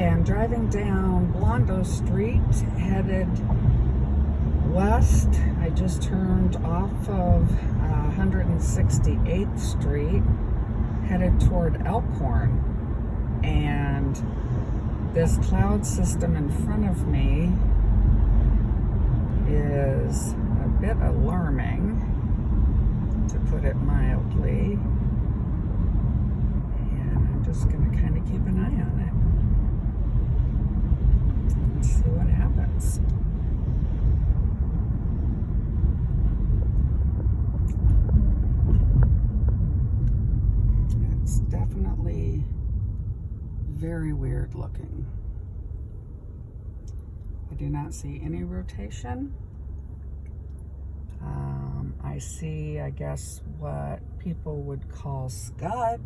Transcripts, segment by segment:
Okay, I'm driving down Blondo Street, headed west. I just turned off of 168th Street, headed toward Elkhorn. And this cloud system in front of me is a bit alarming, to put it mildly. And I'm just going to kind of keep an eye on it. Let's see what happens. It's definitely very weird looking. I do not see any rotation. I see, I guess, what people would call scud.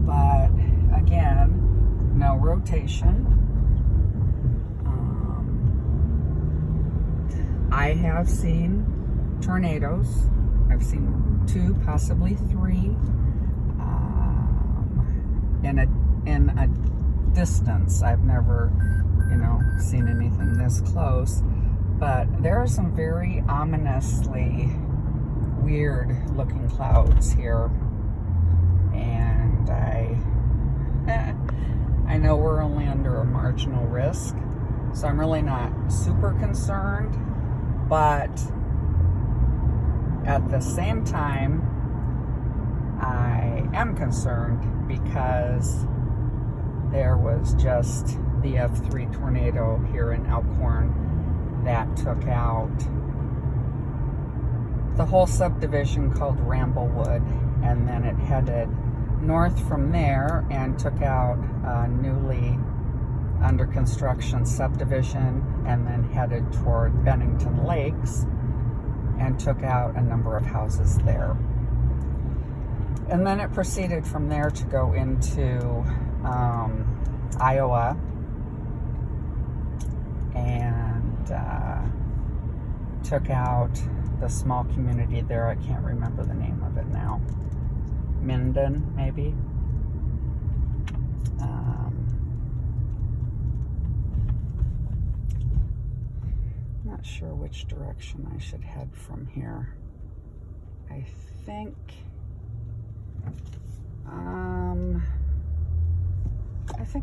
But again, no rotation. I have seen tornadoes. I've seen 2, possibly 3, in a distance. I've never, seen anything this close. But there are some very ominously weird looking clouds here. And I know we're only under a marginal risk, so I'm really not super concerned, but at the same time, I am concerned because there was just the F3 tornado here in Elkhorn that took out the whole subdivision called Ramblewood, and then it headed north from there and took out a newly under construction subdivision, and then headed toward Bennington Lakes and took out a number of houses there. And then it proceeded from there to go into Iowa and took out the small community there. I can't remember the name of it now. Minden, maybe. Not sure which direction I should head from here. I think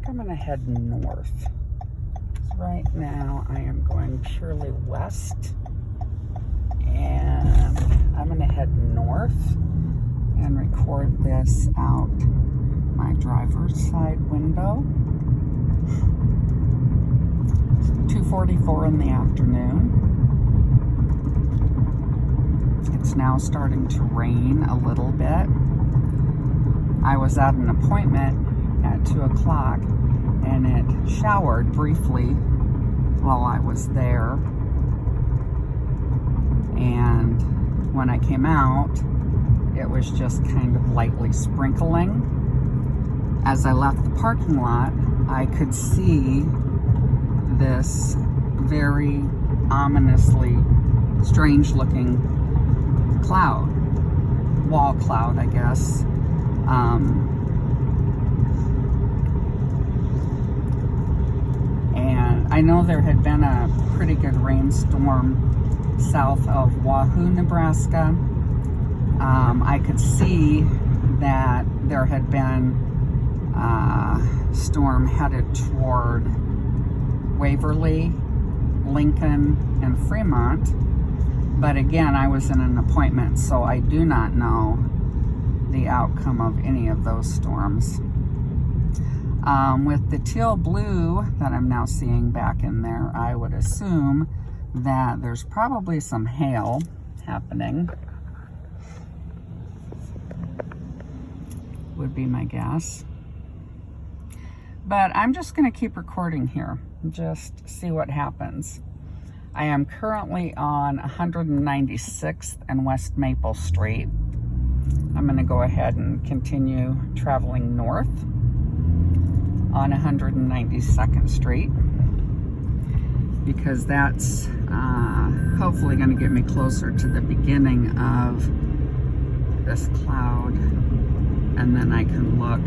I'm gonna head north. Right now I am going purely west, and I'm gonna head north and record this out my driver's side window. 2:44 in the afternoon. It's now starting to rain a little bit. I was at an appointment at 2 o'clock and it showered briefly while I was there. And when I came out, it was just kind of lightly sprinkling. As I left the parking lot, I could see this very ominously strange looking cloud, wall cloud, I guess. And I know there had been a pretty good rainstorm south of Wahoo, Nebraska. I could see that there had been a storm headed toward Waverly, Lincoln, and Fremont. But again, I was in an appointment, so I do not know the outcome of any of those storms. With the teal blue that I'm now seeing back in there, I would assume that there's probably some hail happening. Would be my guess. But I'm just going to keep recording here, just see what happens. I am currently on 196th and West Maple Street. I'm going to go ahead and continue traveling north on 192nd Street, because that's hopefully going to get me closer to the beginning of this cloud and then I can look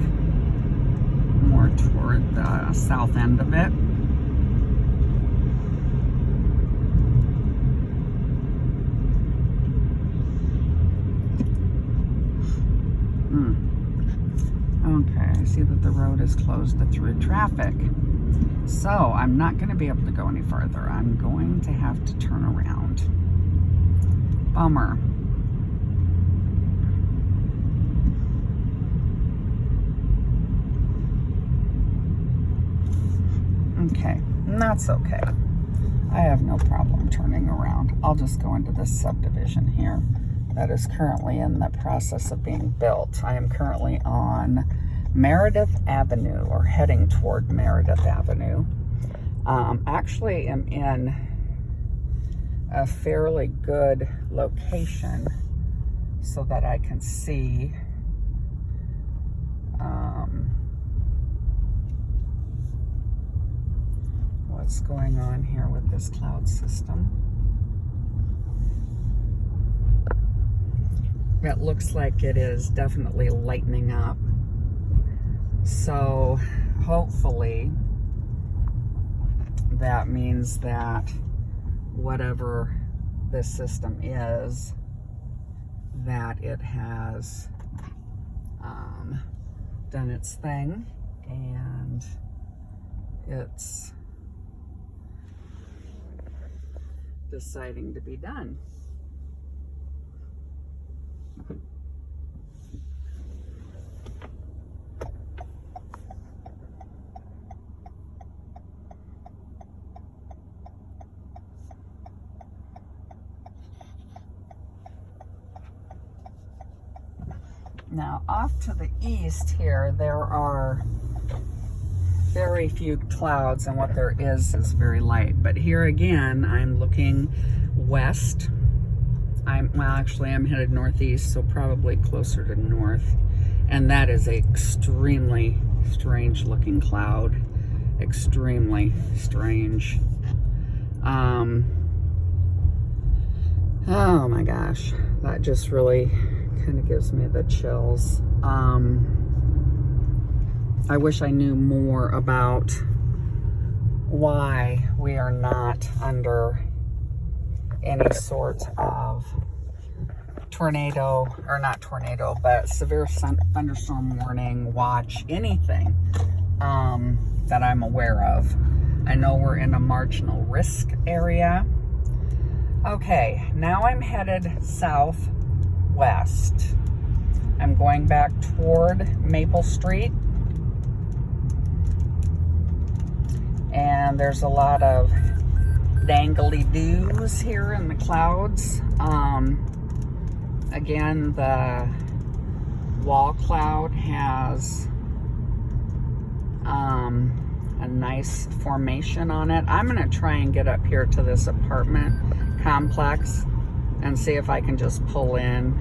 more toward the south end of it. Okay, I see that the road is closed to through traffic. So I'm not going to be able to go any further. I'm going to have to turn around. Bummer. Okay, and that's okay. I have no problem turning around. I'll just go into this subdivision here that is currently in the process of being built. I am currently on Meredith Avenue, or heading toward Meredith Avenue. Actually am in a fairly good location so that I can see what's going on here with this cloud system. It looks like it is definitely lightening up. So hopefully that means that whatever this system is, that it has done its thing and it's deciding to be done. Now, off to the east here, there are very few clouds, and what there is very light. But here again, I'm looking west. Actually, I'm headed northeast, so probably closer to north. And that is an extremely strange looking cloud. Extremely strange. Oh my gosh, that just really kind of gives me the chills. I wish I knew more about why we are not under any sort of tornado, or not tornado, but severe thunderstorm warning, watch, anything that I'm aware of. I know we're in a marginal risk area. Okay, now I'm headed southwest. I'm going back toward Maple Street. And there's a lot of dangly-doos here in the clouds. Again, the wall cloud has a nice formation on it. I'm gonna try and get up here to this apartment complex and see if I can just pull in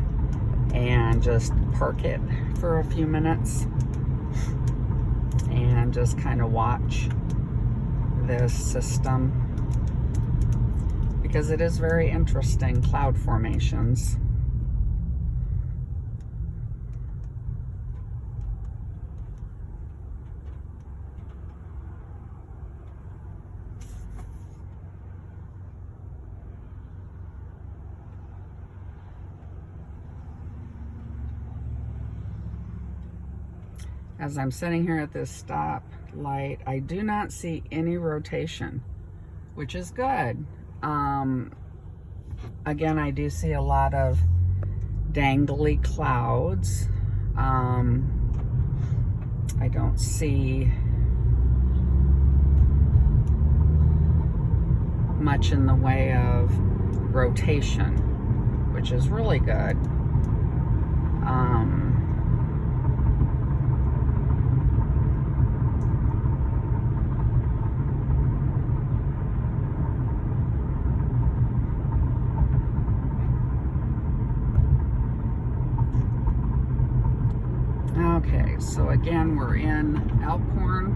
and just park it for a few minutes and just kind of watch this system, because it is very interesting, cloud formations. As I'm sitting here at this stop light, I do not see any rotation, which is good. Again, I do see a lot of dangly clouds. I don't see much in the way of rotation, which is really good. Okay, so again, we're in Elkhorn,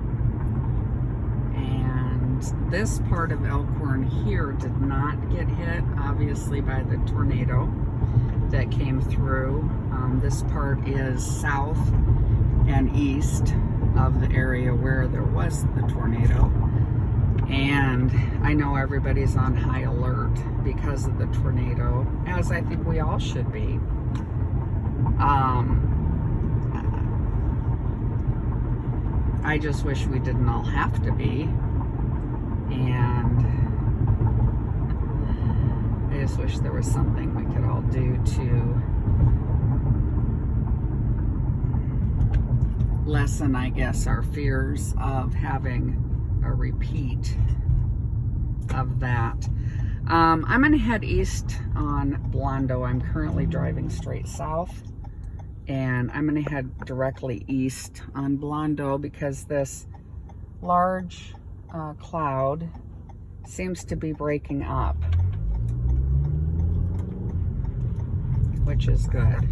and this part of Elkhorn here did not get hit, obviously, by the tornado that came through. This part is south and east of the area where there was the tornado. And I know everybody's on high alert because of the tornado, as I think we all should be. I just wish we didn't all have to be. And I just wish there was something we could all do to lessen, I guess, our fears of having a repeat of that. I'm going to head east on Blondo. I'm currently driving straight south, and I'm going to head directly east on Blondo because this large cloud seems to be breaking up, which is good.